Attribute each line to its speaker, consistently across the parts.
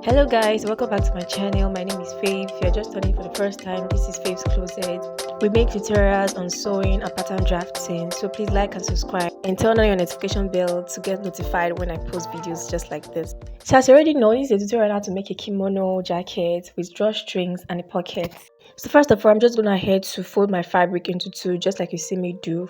Speaker 1: Hello guys, welcome back to my channel. My name is Faith. If you're just turning for the first time, this is Faith's Closet. We make tutorials on sewing and pattern drafting, so please like and subscribe and turn on your notification bell to get notified when I post videos just like this. So as you already know, this is a tutorial on how to make a kimono jacket with drawstrings and a pocket. So first of all, I'm just going ahead to fold my fabric into two, just like you see me do.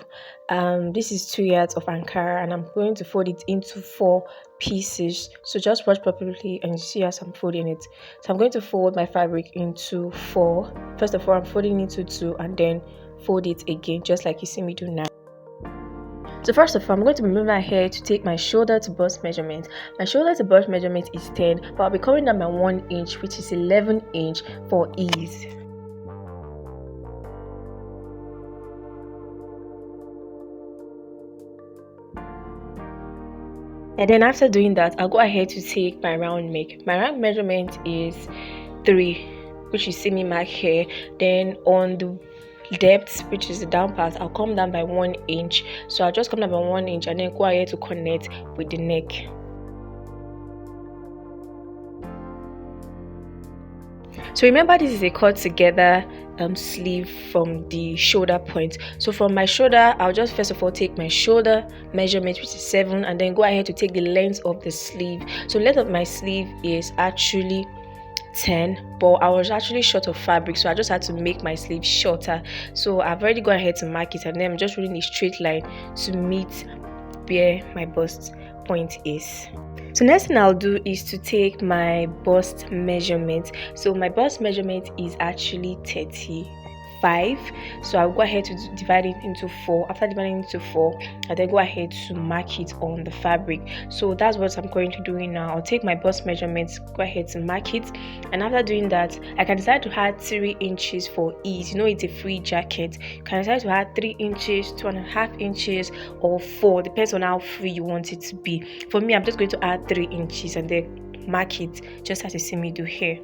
Speaker 1: This is 2 yards of Ankara, and I'm going to fold it into 4 pieces. So just watch properly and you see as I'm folding it. So I'm going to fold my fabric into 4. First of all, I'm folding into 2 and then fold it again, just like you see me do now. So first of all, I'm going to remove my hair to take my shoulder to bust measurement. My shoulder to bust measurement is 10, but I'll be covering down my 1 inch, which is 11 inch for ease. And then after doing that, I'll go ahead to take my round neck. My round measurement is 3, which you see me mark here. Then on the depth, which is the down part, I'll come down by 1 inch. So I'll just come down by 1 inch and then go ahead to connect with the neck. So remember, this is a cut together sleeve from the shoulder point. So from my shoulder, I'll just first of all take my shoulder measurement, which is 7, and then go ahead to take the length of the sleeve. So length of my sleeve is actually 10, but I was actually short of fabric, so I just had to make my sleeve shorter. So I've already gone ahead to mark it, and then I'm just rolling a straight line to meet where my bust point is. So next thing I'll do is to take my bust measurement. So my bust measurement is actually 35. So I'll go ahead to divide it into 4. After dividing it into 4, I'll then go ahead to mark it on the fabric. So that's what I'm going to do now. I'll take my bust measurements, go ahead to mark it, and after doing that, I can decide to add 3 inches for ease. You know, it's a free jacket. You can decide to add 3 inches, 2.5 inches, or 4, depends on how free you want it to be. For me, I'm just going to add 3 inches and then mark it just as you see me do here.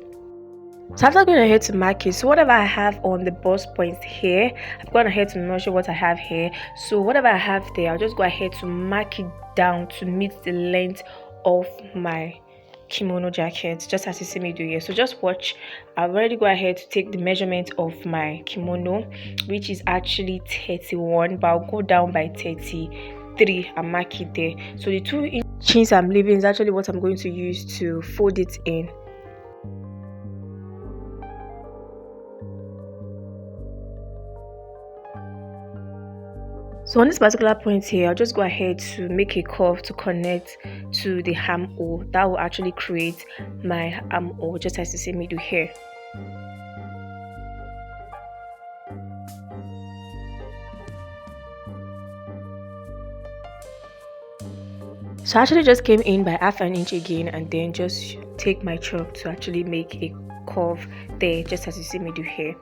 Speaker 1: So after going ahead to mark it, so whatever I have on the bust point here, I've gone ahead to measure what I have here. So whatever I have there, I'll just go ahead to mark it down to meet the length of my kimono jacket, just as you see me do here. So just watch. I've already go ahead to take the measurement of my kimono, which is actually 31, but I'll go down by 33 and mark it there. So the 2 inches I'm leaving is actually what I'm going to use to fold it in. So on this particular point here, I'll just go ahead to make a curve to connect to the armhole. That will actually create my armhole, just as you see me do here. So I actually just came in by 1/2 inch again, and then just take my chalk to actually make a curve there, just as you see me do here.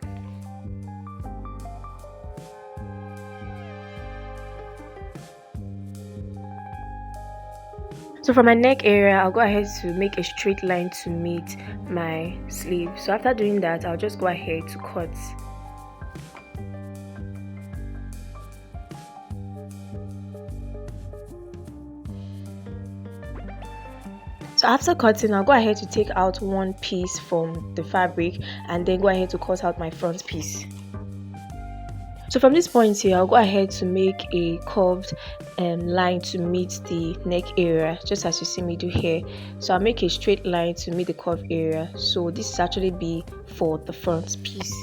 Speaker 1: So from my neck area, I'll go ahead to make a straight line to meet my sleeve. So after doing that, I'll just go ahead to cut. So after cutting, I'll go ahead to take out 1 piece from the fabric and then go ahead to cut out my front piece. So from this point here, I'll go ahead to make a curved line to meet the neck area, just as you see me do here. So I'll make a straight line to meet the curved area. So this is actually be for the front piece.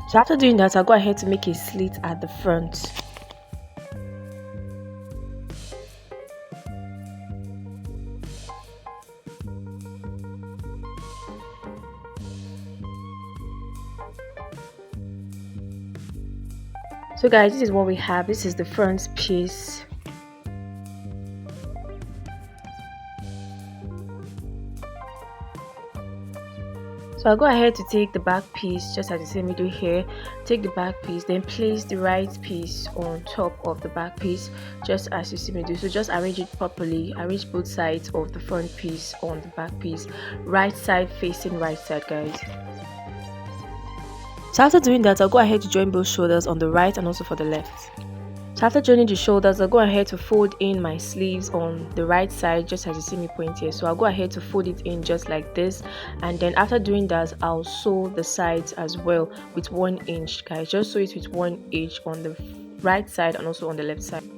Speaker 1: So after doing that, I'll go ahead to make a slit at the front. So guys, this is what we have. This is the front piece. So I'll go ahead to take the back piece, just as you see me do here. Take the back piece, then place the right piece on top of the back piece, just as you see me do. So just arrange it properly. Arrange both sides of the front piece on the back piece. Right side facing right side, guys. So after doing that, I'll go ahead to join both shoulders on the right and also for the left. So after joining the shoulders, I'll go ahead to fold in my sleeves on the right side, just as you see me point here. So I'll go ahead to fold it in just like this, and then after doing that, I'll sew the sides as well with 1 inch, guys. Just sew it with 1 inch on the right side and also on the left side.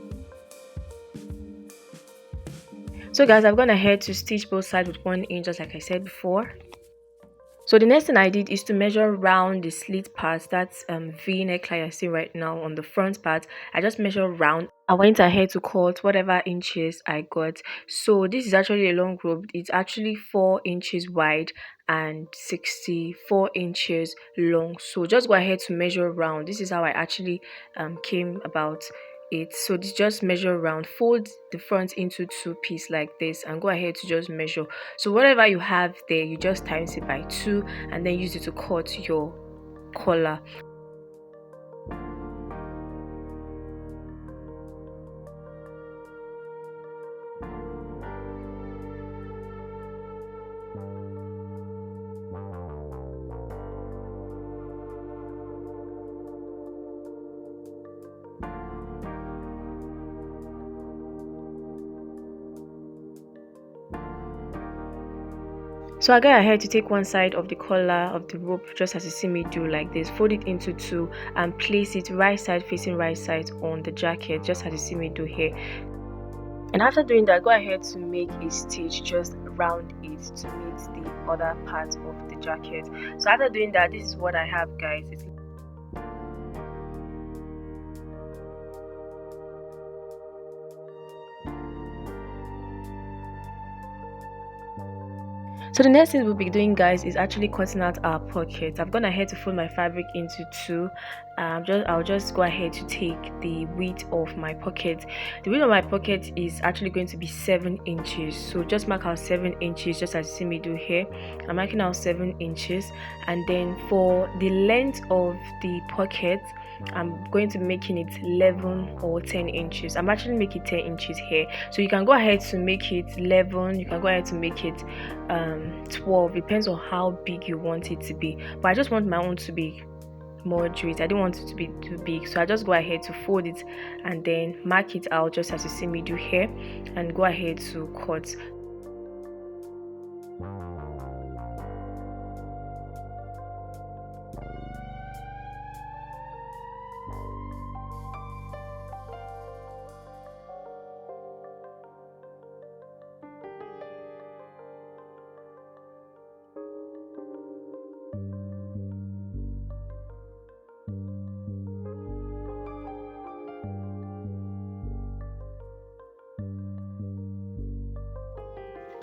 Speaker 1: So guys, I've gone ahead to stitch both sides with 1 inch, just like I said before. So the next thing I did is to measure round the slit part, that's V neckline I see right now on the front part. I just measure round. I went ahead to cut whatever inches I got. So this is actually a long rope. It's actually 4 inches wide and 64 inches long. So just go ahead to measure round. This is how I actually came about it. So just measure round, fold the front into 2 pieces like this, and go ahead to just measure. So whatever you have there, you just times it by 2 and then use it to cut your collar. So I go ahead to take one side of the collar of the rope, just as you see me do like this, fold it into 2 and place it right side facing right side on the jacket, just as you see me do here. And after doing that, go ahead to make a stitch just around it to meet the other part of the jacket. So after doing that, this is what I have, guys. So the next thing we'll be doing, guys, is actually cutting out our pockets. I've gone ahead to fold my fabric into 2. I'll just go ahead to take the width of my pocket. The width of my pocket is actually going to be 7 inches. So just mark out 7 inches, just as you see me do here. I'm marking out 7 inches, and then for the length of the pocket, I'm going to be making it 11 or 10 inches. I'm actually making 10 inches here, so you can go ahead to make it 11, you can go ahead to make it 12, depends on how big you want it to be. But I just want my own to be moderate. I didn't want it to be too big, so I just go ahead to fold it and then mark it out, just as you see me do here, and go ahead to cut.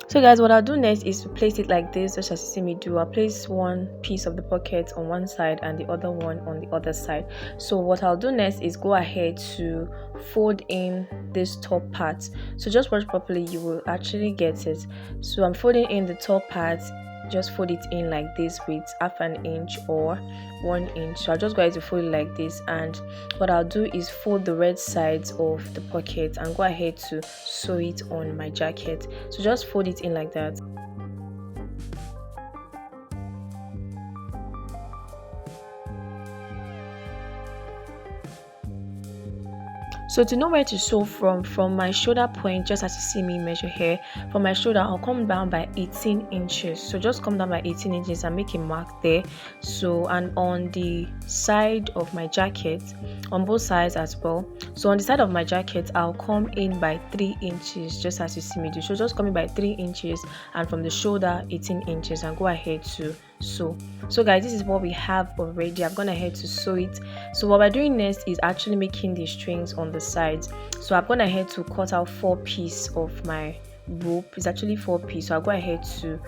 Speaker 1: So guys, what I'll do next is to place it like this, just as you see me do. I'll place one piece of the pocket on one side and the other one on the other side. So what I'll do next is go ahead to fold in this top part. So just watch properly, you will actually get it. So I'm folding in the top part. Just fold it in like this with half an inch or 1 inch. So I'll just go ahead to fold it like this, and what I'll do is fold the red sides of the pocket and go ahead to sew it on my jacket. So just fold it in like that. So to know where to sew from my shoulder point, just as you see me measure here, from my shoulder I'll come down by 18 inches. So just come down by 18 inches and make a mark there. So, and on the side of my jacket, on both sides as well, so on the side of my jacket I'll come in by 3 inches, just as you see me do. So just come in by 3 inches, and from the shoulder 18 inches, and go ahead to sew. So guys, this is what we have already. I've gone ahead to sew it. So what we're doing next is actually making the strings on the sides. So I've gone ahead to cut out 4 pieces of my rope. It's actually 4 pieces, so I'll go ahead to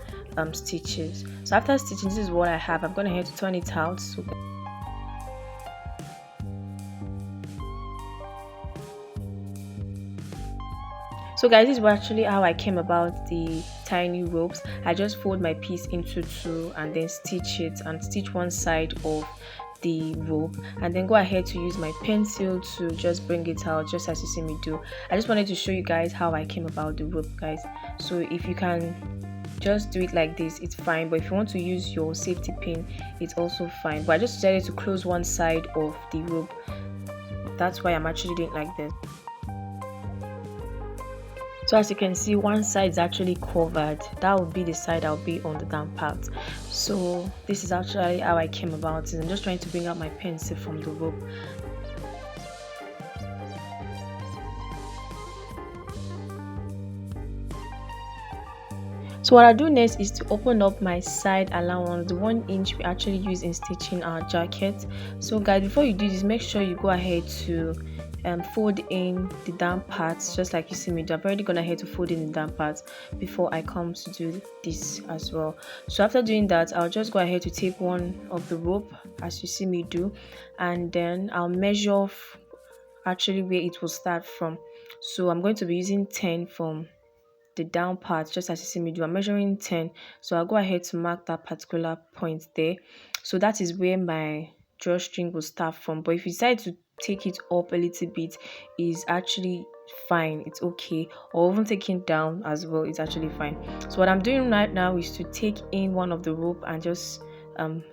Speaker 1: stitch it. So after stitching, this is what I have. I'm gonna ahead to turn it out. So guys, this is actually how I came about the tiny ropes. I just fold my piece into 2 and then stitch it, and stitch one side of the rope, and then go ahead to use my pencil to just bring it out, just as you see me do. I just wanted to show you guys how I came about the rope, guys. So if you can just do it like this, it's fine. But if you want to use your safety pin, it's also fine. But I just decided to close one side of the rope. That's why I'm actually doing it like this. So as you can see, one side is actually covered. That would be the side I'll be on the down part. So this is actually how I came about it. I'm just trying to bring out my pencil from the rope. So what I do next is to open up my side allowance, the 1 inch we actually use in stitching our jacket. So guys, before you do this, make sure you go ahead to fold in the down parts, just like you see me do. I've already gone ahead to fold in the down parts before I come to do this as well. So after doing that, I'll just go ahead to take one of the rope as you see me do, and then I'll measure actually where it will start from. So I'm going to be using 10 from the down part, just as you see me do. I'm measuring 10, so I'll go ahead to mark that particular point there. So that is where my drawstring will start from. But if you decide to take it up a little bit, is actually fine, it's okay. Or even taking down as well, it's actually fine. So what I'm doing right now is to take in one of the rope and just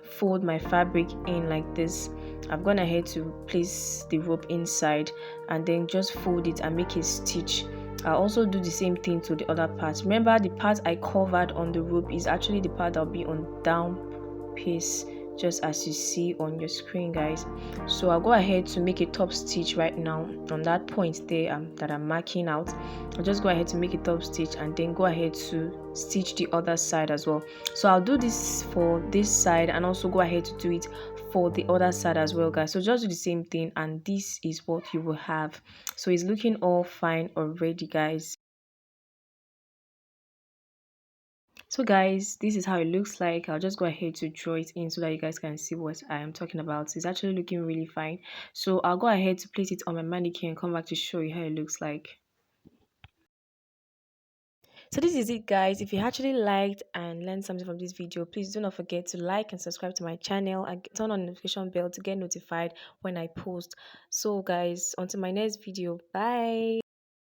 Speaker 1: fold my fabric in like this. I've gone ahead to place the rope inside and then just fold it and make a stitch. I'll also do the same thing to the other parts. Remember, the part I covered on the rope is actually the part that'll be on down piece, just as you see on your screen, guys. So I'll go ahead to make a top stitch right now on that point there that I'm marking out. I'll just go ahead to make a top stitch and then go ahead to stitch the other side as well. So I'll do this for this side and also go ahead to do it for the other side as well, guys. So just do the same thing and this is what you will have. So it's looking all fine already, guys. So guys, this is how it looks like. I'll just go ahead to draw it in so that you guys can see what I am talking about. It's actually looking really fine. So I'll go ahead to place it on my mannequin and come back to show you how it looks like. So this is it, guys. If you actually liked and learned something from this video, please do not forget to like and subscribe to my channel and turn on the notification bell to get notified when I post. So guys, until my next video, bye.